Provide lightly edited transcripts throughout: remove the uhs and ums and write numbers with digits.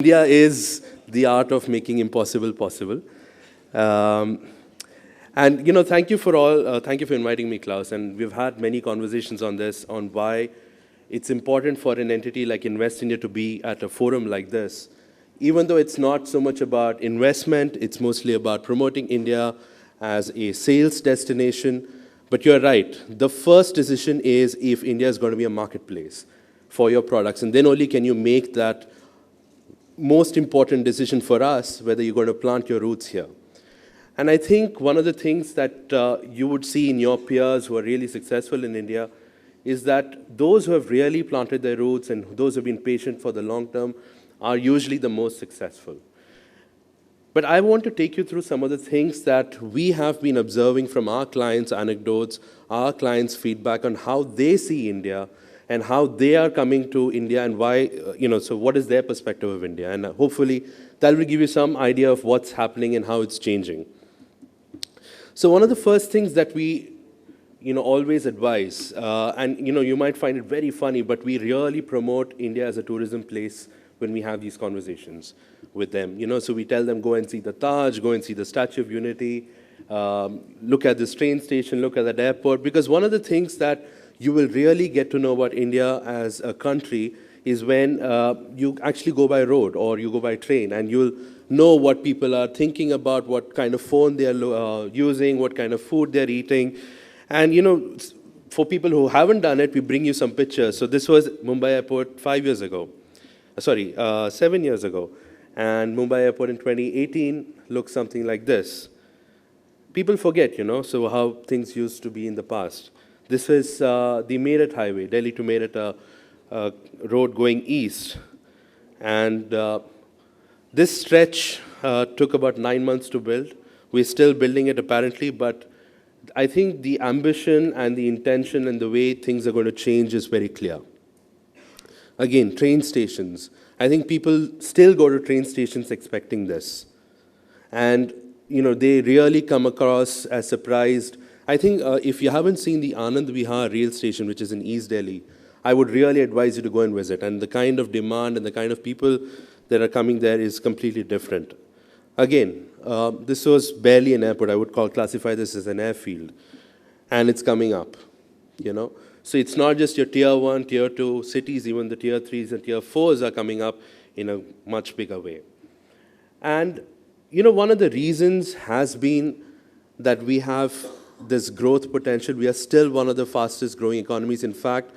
India is the art of making impossible possible. Um, and thank you for inviting me, Klaus. And we've had many conversations on this, on why it's important for an entity like Invest India to be at a forum like this. Even though it's not so much about investment, it's mostly about promoting India as a sales destination. But you're right, the first decision is if India is going to be a marketplace for your products. And then only can you make that most important decision for us, whether you're going to plant your roots here. And I think one of the things that you would see in your peers who are really successful in India is that those who have really planted their roots and those who have been patient for the long term are usually the most successful. But I want to take you through some of the things that we have been observing from our clients' anecdotes, our clients' feedback on how they see India and how they are coming to India and why, so what is their perspective of India? And hopefully that will give you some idea of what's happening and how it's changing. So one of the first things that we always advise, and you might find it very funny, but we really promote India as a tourism place when we have these conversations with them. So we tell them, go and see the Taj, go and see the Statue of Unity, look at this train station, look at that airport, because one of the things that you will really get to know about India as a country is when you actually go by road or you go by train, and you'll know what people are thinking about, what kind of phone they're using, what kind of food they're eating. And for people who haven't done it, we bring you some pictures. So this was Mumbai Airport 7 years ago. And Mumbai Airport in 2018 looks something like this. People forget, so how things used to be in the past. This is the Maier highway, Delhi to Maier road going east. And this stretch took about 9 months to build. We're still building it apparently, but I think the ambition and the intention and the way things are going to change is very clear. Again, train stations. I think people still go to train stations expecting this. And, they really come across as surprised. I think if you haven't seen the Anand Vihar rail station, which is in East Delhi, I would really advise you to go and visit. And the kind of demand and the kind of people that are coming there is completely different. Again, this was barely an airport. I would classify this as an airfield. And it's coming up, So it's not just your tier 1, tier 2 cities, even the tier 3s and tier 4s are coming up in a much bigger way. And, one of the reasons has been that we have this growth potential. We are still one of the fastest growing economies. In fact,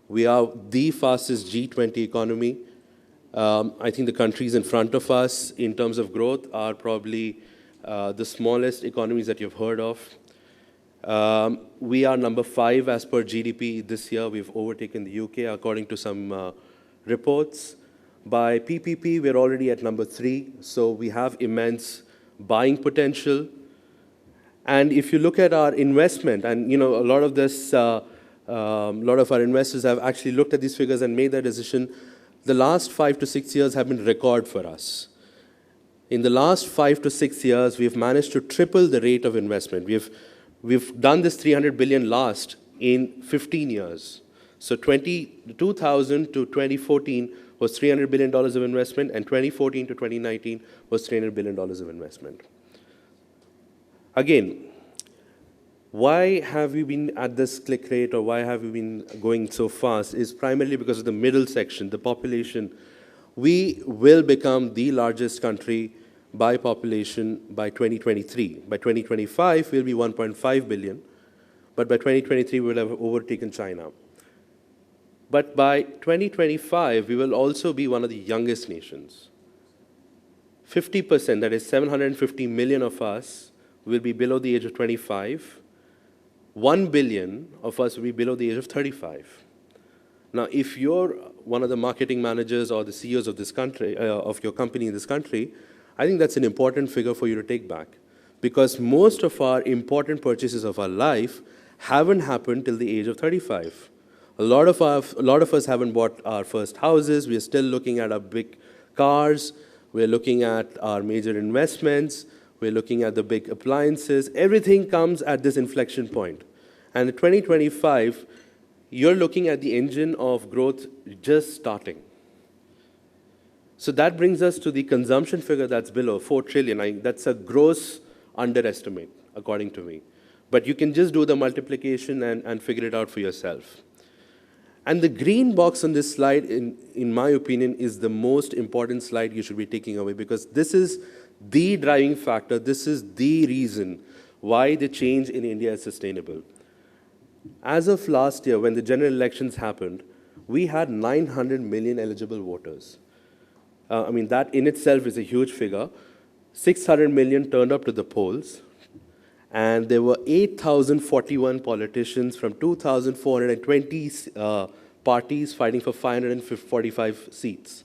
we are the fastest G20 economy. I think the countries in front of us in terms of growth are probably the smallest economies that you've heard of. We are number 5 as per GDP this year. We've overtaken the UK according to some reports. By PPP, we're already at number 3. So we have immense buying potential. And if you look at our investment, and a lot of this, a lot of our investors have actually looked at these figures and made their decision. The last 5 to 6 years have been record for us. In the last 5 to 6 years, we've managed to triple the rate of investment. We've done this 300 billion last in 15 years. So 2000 to 2014 was $300 billion of investment, and 2014 to 2019 was $300 billion of investment. Again, why have we been at this click rate, or why have we been going so fast, is primarily because of the middle section, the population. We will become the largest country by population by 2023. By 2025, we'll be 1.5 billion, but by 2023, we'll have overtaken China. But by 2025, we will also be one of the youngest nations. 50%, that is 750 million of us, will be below the age of 25. 1 billion of us will be below the age of 35. Now, if you're one of the marketing managers or the CEOs of this country, of your company in this country, I think that's an important figure for you to take back, because most of our important purchases of our life haven't happened till the age of 35. A lot of us haven't bought our first houses. We're still looking at our big cars. We're looking at our major investments. We're looking at the big appliances. Everything comes at this inflection point. And in 2025, you're looking at the engine of growth just starting. So that brings us to the consumption figure that's below, 4 trillion. That's a gross underestimate, according to me. But you can just do the multiplication and figure it out for yourself. And the green box on this slide, in my opinion, is the most important slide you should be taking away, because this is the driving factor. This is the reason why the change in India is sustainable. As of last year, when the general elections happened, we had 900 million eligible voters. That in itself is a huge figure. 600 million turned up to the polls, and there were 8,041 politicians from 2,420 parties fighting for 545 seats.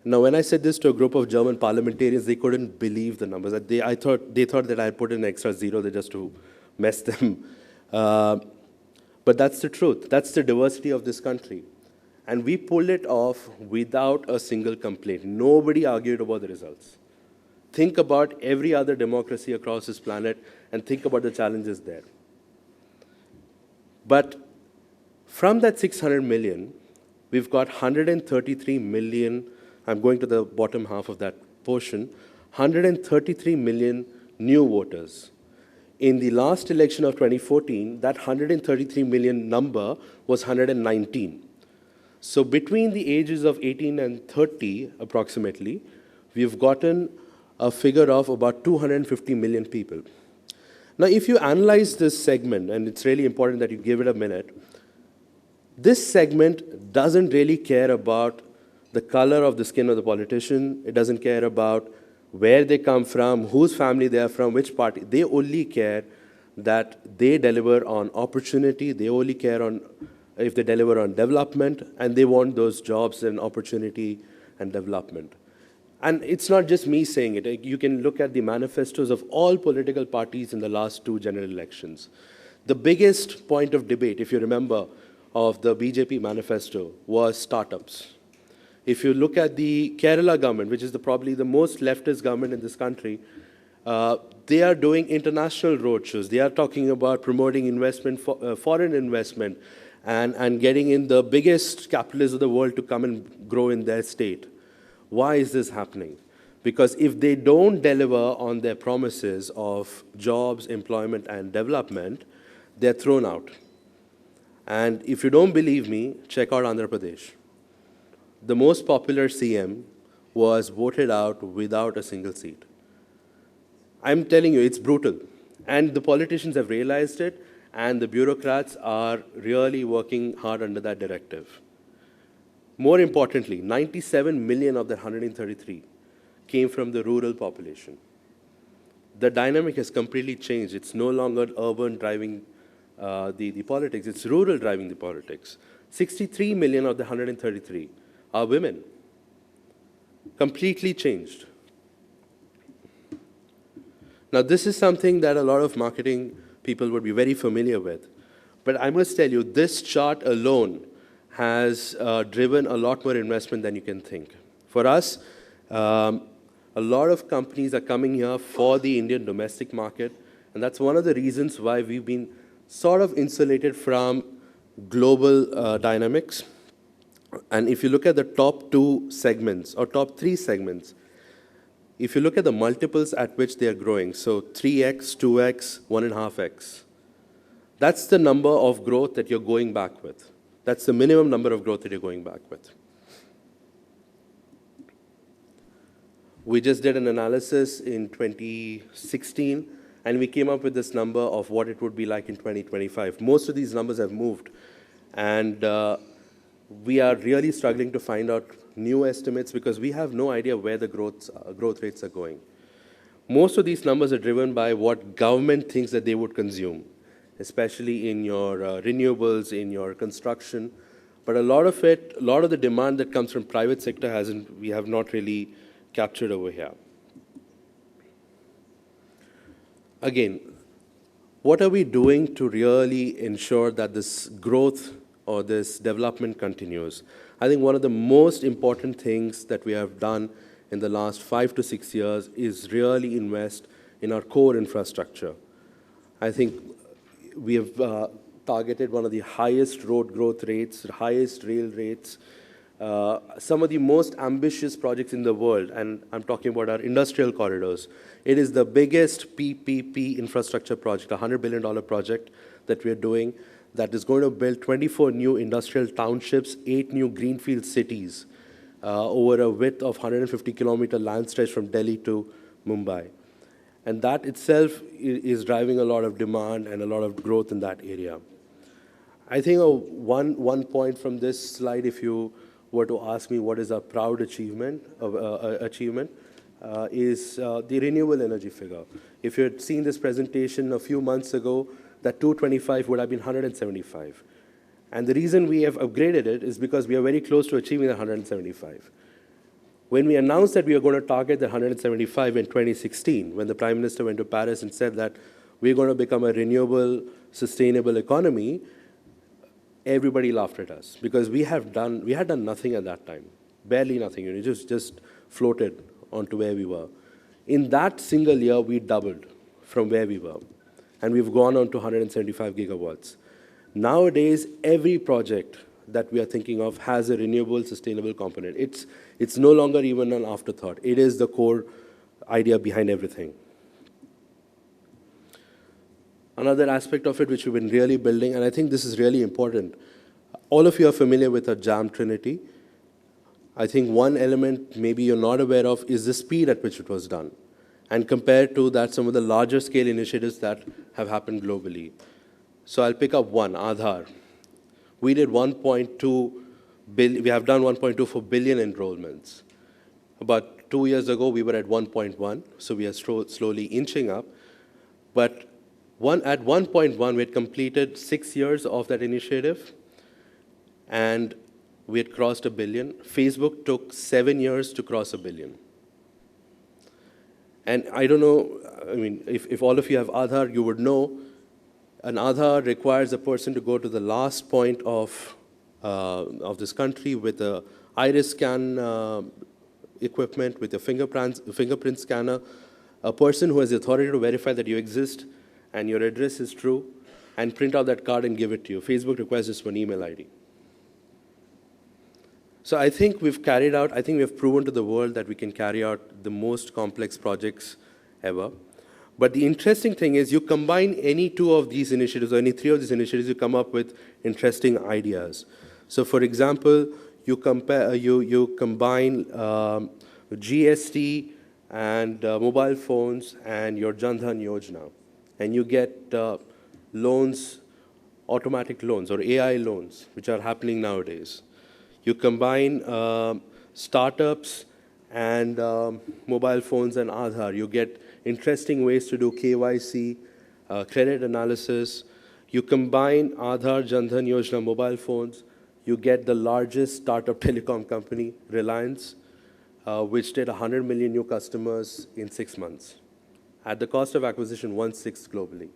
Now, when I said this to a group of German parliamentarians, they couldn't believe the numbers. They thought that I put an extra zero there just to mess them. But that's the truth. That's the diversity of this country. And we pulled it off without a single complaint. Nobody argued about the results. Think about every other democracy across this planet and think about the challenges there. But from that 600 million, we've got 133 million, I'm going to the bottom half of that portion, 133 million new voters. In the last election of 2014, that 133 million number was 119. So between the ages of 18 and 30, approximately, we've gotten a figure of about 250 million people. Now, if you analyze this segment, and it's really important that you give it a minute, this segment doesn't really care about the color of the skin of the politician. It doesn't care about where they come from, whose family they are from, which party. They only care that they deliver on opportunity. They only care on if they deliver on development, and they want those jobs and opportunity and development. And it's not just me saying it. You can look at the manifestos of all political parties in the last 2 general elections. The biggest point of debate, if you remember, of the BJP manifesto was startups. If you look at the Kerala government, which is probably the most leftist government in this country, they are doing international roadshows. They are talking about promoting investment, foreign investment, and getting in the biggest capitalists of the world to come and grow in their state. Why is this happening? Because if they don't deliver on their promises of jobs, employment, and development, they're thrown out. And if you don't believe me, check out Andhra Pradesh. The most popular CM was voted out without a single seat. I'm telling you, it's brutal. And the politicians have realized it, and the bureaucrats are really working hard under that directive. More importantly, 97 million of the 133 came from the rural population. The dynamic has completely changed. It's no longer urban driving the politics. It's rural driving the politics. 63 million of the 133 are women. Completely changed. Now, this is something that a lot of marketing people would be very familiar with. But I must tell you, this chart alone has driven a lot more investment than you can think. For us, a lot of companies are coming here for the Indian domestic market, and that's one of the reasons why we've been sort of insulated from global dynamics. And if you look at the top 2 segments, or top 3 segments, if you look at the multiples at which they are growing, so 3x, 2x, 1.5x, that's the number of growth that you're going back with. That's the minimum number of growth that you're going back with. We just did an analysis in 2016, and we came up with this number of what it would be like in 2025. Most of these numbers have moved, and we are really struggling to find out new estimates because we have no idea where the growth rates are going. Most of these numbers are driven by what government thinks that they would consume, especially in your renewables, in your construction. But a lot of the demand that comes from private sector we have not really captured over here. Again, what are we doing to really ensure that this growth or this development continues? I think one of the most important things that we have done in the last 5 to 6 years is really invest in our core infrastructure. I think we have targeted one of the highest road growth rates, highest rail rates. some of the most ambitious projects in the world, and I'm talking about our industrial corridors. It is the biggest PPP infrastructure project, a $100 billion project that we're doing that is going to build 24 new industrial townships, 8 new greenfield cities over a width of 150-kilometer land stretch from Delhi to Mumbai. And that itself is driving a lot of demand and a lot of growth in that area. I think one point from this slide, if you were to ask me what is a proud achievement, is the renewable energy figure. If you had seen this presentation a few months ago, that 225 would have been 175. And the reason we have upgraded it is because we are very close to achieving the 175. When we announced that we were going to target the 175 in 2016, when the Prime Minister went to Paris and said that we're going to become a renewable, sustainable economy, everybody laughed at us because we had done nothing at that time, barely nothing. You know, just floated onto where we were. In that single year, we doubled from where we were, and we've gone on to 175 gigawatts. Nowadays, every project that we are thinking of has a renewable, sustainable component. It's no longer even an afterthought. It is the core idea behind everything. Another aspect of it which we've been really building, and I think this is really important, all of you are familiar with a jam trinity. I think one element maybe you're not aware of is the speed at which it was done. And compared to that, some of the larger scale initiatives that have happened globally. So I'll pick up one, Aadhar. We did 1.2 billion, we have done 1.24 billion enrollments. About 2 years ago, we were at 1.1, so we are slowly inching up. But at 1.1, we had completed 6 years of that initiative, and we had crossed a billion. Facebook took 7 years to cross a billion. And I don't know, I mean, if all of you have Aadhar, you would know an Aadhar requires a person to go to the last point of this country with a iris scan equipment, with a fingerprint scanner, a person who has the authority to verify that you exist and your address is true, and print out that card and give it to you. Facebook requires just one email ID. So I think we've proven to the world that we can carry out the most complex projects ever. But the interesting thing is you combine any two of these initiatives or any three of these initiatives, you come up with interesting ideas. So for example, you combine GST and mobile phones and your Jan Dhan Yojana, and you get loans, automatic loans or AI loans, which are happening nowadays. You combine startups and mobile phones and Aadhar. You get interesting ways to do KYC, credit analysis. You combine Aadhar, Jan Dhan Yojana, mobile phones. You get the largest startup telecom company, Reliance, which did 100 million new customers in 6 months. At the cost of acquisition, 1/6 globally.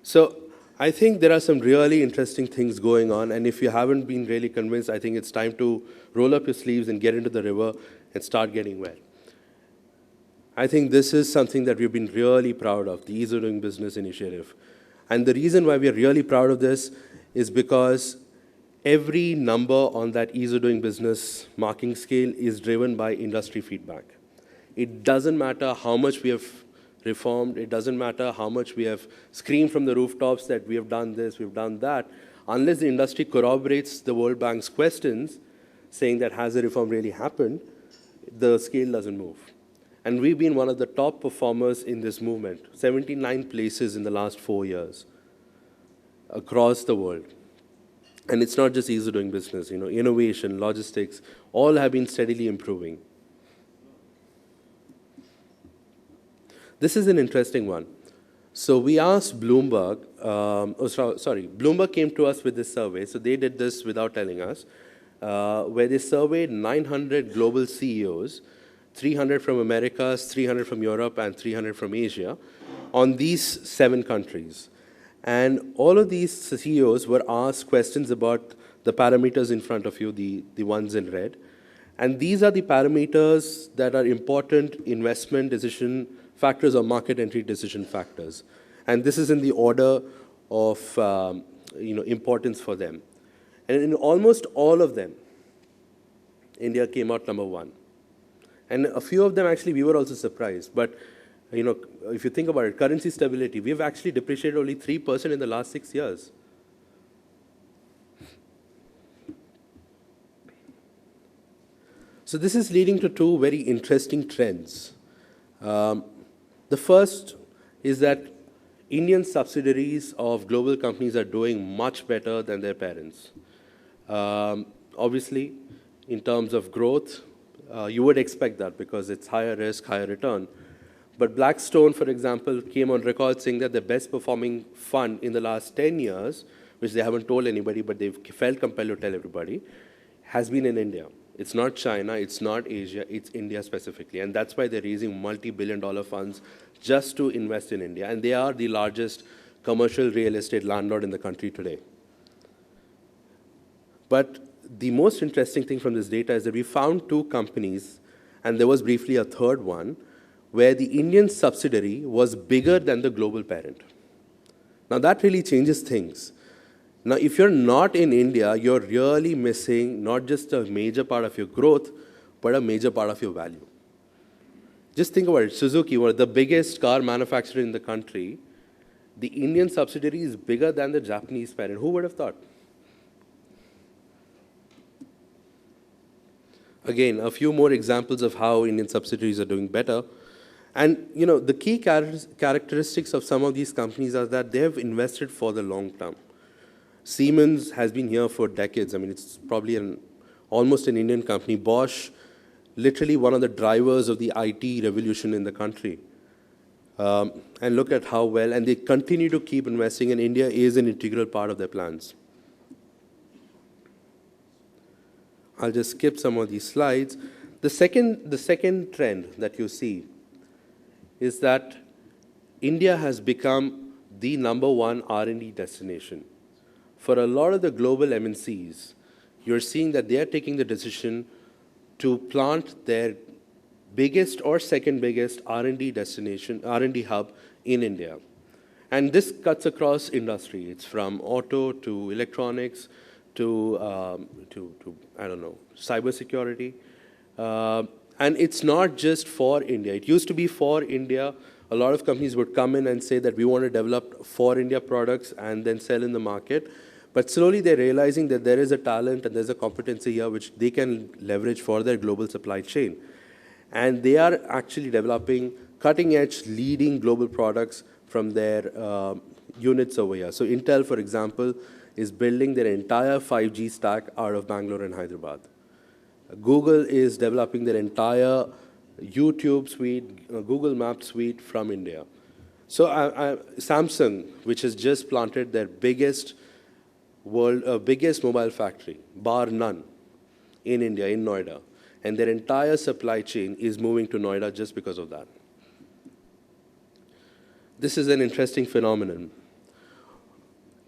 So I think there are some really interesting things going on, and if you haven't been really convinced, I think it's time to roll up your sleeves and get into the river and start getting wet. I think this is something that we've been really proud of, the Ease of Doing Business initiative. And the reason why we are really proud of this is because every number on that Ease of Doing Business marking scale is driven by industry feedback. It doesn't matter how much we have reformed, it doesn't matter how much we have screamed from the rooftops that we have done this, we've done that, unless the industry corroborates the World Bank's questions, saying that has the reform really happened, the scale doesn't move. And we've been one of the top performers in this movement, 79 places in the last 4 years across the world. And it's not just ease of doing business, you know, innovation, logistics, all have been steadily improving. This is an interesting one. So we asked Bloomberg, Bloomberg came to us with this survey, so they did this without telling us, where they surveyed 900 global CEOs, 300 from Americas, 300 from Europe, and 300 from Asia, on these 7 countries. And all of these CEOs were asked questions about the parameters in front of you, the ones in red. And these are the parameters that are important investment decision factors or market entry decision factors. And this is in the order of importance for them. And in almost all of them, India came out number 1. And a few of them, actually, we were also surprised. But if you think about it, currency stability, we've actually depreciated only 3% in the last 6 years. So this is leading to two very interesting trends. The first is that Indian subsidiaries of global companies are doing much better than their parents. Obviously, in terms of growth, you would expect that because it's higher risk, higher return. But Blackstone, for example, came on record saying that the best performing fund in the last 10 years, which they haven't told anybody, but they've felt compelled to tell everybody, has been in India. It's not China, it's not Asia, it's India specifically. And that's why they're raising multi-billion-dollar funds just to invest in India. And they are the largest commercial real estate landlord in the country today. But the most interesting thing from this data is that we found two companies, and there was briefly a third one, where the Indian subsidiary was bigger than the global parent. Now that really changes things. Now, if you're not in India, you're really missing not just a major part of your growth, but a major part of your value. Just think about it. Suzuki, one of the biggest car manufacturer in the country, the Indian subsidiary is bigger than the Japanese parent. Who would have thought? Again, a few more examples of how Indian subsidiaries are doing better. And the key characteristics of some of these companies are that they have invested for the long term. Siemens has been here for decades. I mean, it's probably almost an Indian company. Bosch, literally one of the drivers of the IT revolution in the country. And look at how well, and they continue to keep investing, and India is an integral part of their plans. I'll just skip some of these slides. The second trend that you see is that India has become the #1 R&D destination. For a lot of the global MNCs, you're seeing that they are taking the decision to plant their biggest or second biggest R&D destination, R&D hub in India. And this cuts across industry. It's from auto to electronics to I don't know, cybersecurity. And it's not just for India. It used to be for India. A lot of companies would come in and say that we want to develop for India products and then sell in the market. But slowly they're realizing that there is a talent and there's a competency here which they can leverage for their global supply chain. And they are actually developing cutting-edge, leading global products from their units over here. So Intel, for example, is building their entire 5G stack out of Bangalore and Hyderabad. Google is developing their entire YouTube suite, Google Maps suite from India. So Samsung, which has just planted their biggest mobile factory, bar none, in India, in Noida. And their entire supply chain is moving to Noida just because of that. This is an interesting phenomenon.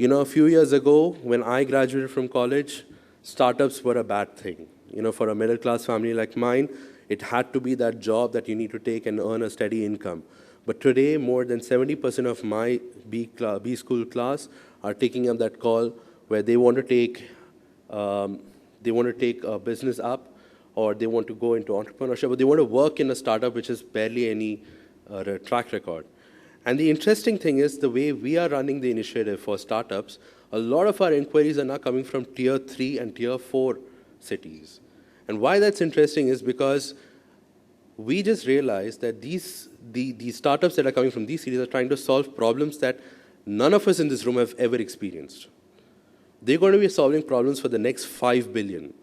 A few years ago, when I graduated from college, startups were a bad thing. For a middle-class family like mine, it had to be that job that you need to take and earn a steady income. But today, more than 70% of my B school class are taking up that call where they want to take a business up, or they want to go into entrepreneurship, or they want to work in a startup which has barely any track record. And the interesting thing is the way we are running the initiative for startups, a lot of our inquiries are now coming from Tier 3 and Tier 4 cities. And why that's interesting is because we just realized that these startups that are coming from these cities are trying to solve problems that none of us in this room have ever experienced. They're going to be solving problems for the next 5 billion.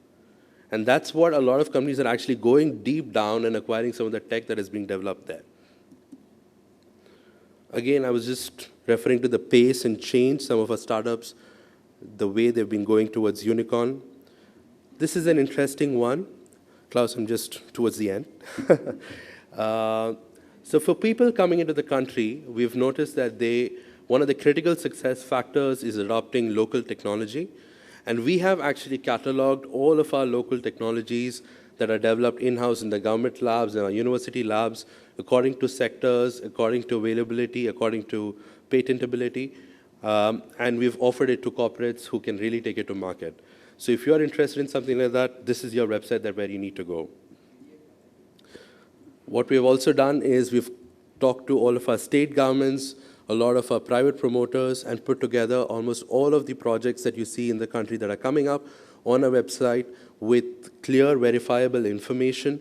And that's what a lot of companies are actually going deep down and acquiring some of the tech that is being developed there. Again, I was just referring to the pace and change, some of our startups, the way they've been going towards unicorn. This is an interesting one. Klaus, I'm just towards the end. So for people coming into the country, we've noticed that one of the critical success factors is adopting local technology. And we have actually cataloged all of our local technologies that are developed in-house in the government labs and our university labs, according to sectors, according to availability, according to patentability. And we've offered it to corporates who can really take it to market. So if you're interested in something like that, this is your website where you need to go. What we have also done is we've talked to all of our state governments, a lot of our private promoters, and put together almost all of the projects that you see in the country that are coming up on a website with clear, verifiable information.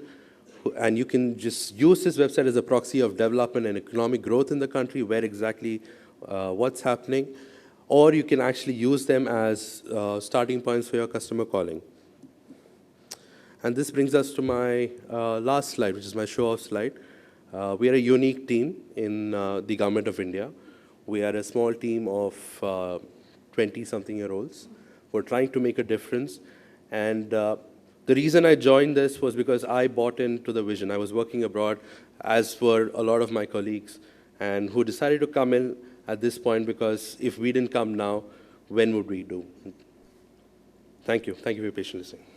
And you can just use this website as a proxy of development and economic growth in the country, where exactly what's happening. Or you can actually use them as starting points for your customer calling. And this brings us to my last slide, which is my show-off slide. We are a unique team in the government of India. We are a small team of 20-something-year-olds. We're trying to make a difference. And the reason I joined this was because I bought into the vision. I was working abroad, as were a lot of my colleagues, and who decided to come in at this point, because if we didn't come now, when would we do? Thank you. Thank you for your patient listening.